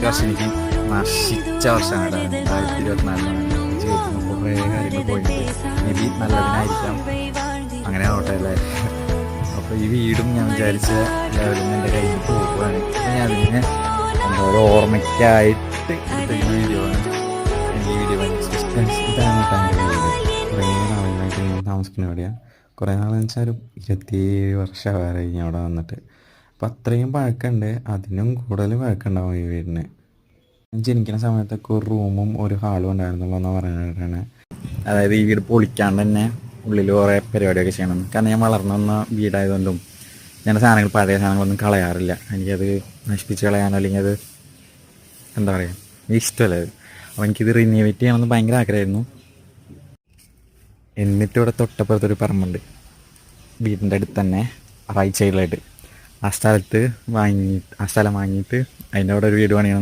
വർഷം എനിക്ക് നശിച്ച വർഷമാണ് 2024 ജീവിതത്തിൽ കുറേ കാര്യങ്ങൾ പോയിട്ട് മേ ബി നല്ലതിനായിരിക്കാം, അങ്ങനെ ആവട്ടെ അല്ലേ. അപ്പോൾ ഈ വീടും ഞാൻ വിചാരിച്ച ലെവലിൽ നിന്ന് എൻ്റെ കയ്യിൽ പോകുകയാണ്. ഞാൻ അതിനെ എന്താ ഒരു ഓർമ്മയ്ക്കായിട്ട് എടുത്ത വീഡിയോ ആണ്. എനിക്ക് ഈ വീഡിയോ ഇതാണ് എൻ്റെ വീട്. കുറേ നാളുകളായിട്ട് ഞാൻ താമസിക്കുന്ന എവിടെയാണ്. കുറേ നാളെന്ന് വെച്ചാൽ ഒരു 27 വർഷം വരെ കഴിഞ്ഞ് അവിടെ വന്നിട്ട്. അപ്പം അത്രയും പഴക്കമുണ്ട്, അതിനും കൂടുതൽ പഴക്കമുണ്ടാവും ഈ വീടിന്. ജനിക്കുന്ന സമയത്തൊക്കെ ഒരു റൂമും ഒരു ഹാളും ഉണ്ടായിരുന്നുള്ളൂ എന്ന് പറയുന്നതാണ്. അതായത് ഈ വീട് പൊളിക്കാണ്ട് തന്നെ ഉള്ളിൽ കുറേ പരിപാടിയൊക്കെ ചെയ്യണം. കാരണം ഞാൻ വളർന്നു വന്ന വീടായതുകൊണ്ടും ഞാൻ സാധനങ്ങൾ, പഴയ സാധനങ്ങളൊന്നും കളയാറില്ല. എനിക്കത് നശിപ്പിച്ച് കളയാനോ അല്ലെങ്കിൽ അത് എന്താ പറയുക ഇഷ്ടമല്ല അത്. അപ്പോൾ എനിക്കിത് റിന്യൂവേറ്റ് ചെയ്യണമെന്ന് ഭയങ്കര ആഗ്രഹമായിരുന്നു. എന്നിട്ട് ഇവിടെ തൊട്ടപ്പുറത്തൊരു പറമ്പുണ്ട് വീടിൻ്റെ അടുത്ത് തന്നെ, റൈറ്റ് സൈഡിലായിട്ട്. ആ സ്ഥലം വാങ്ങിയിട്ട് അതിൻ്റെ അവിടെ ഒരു വീട് പണിയണം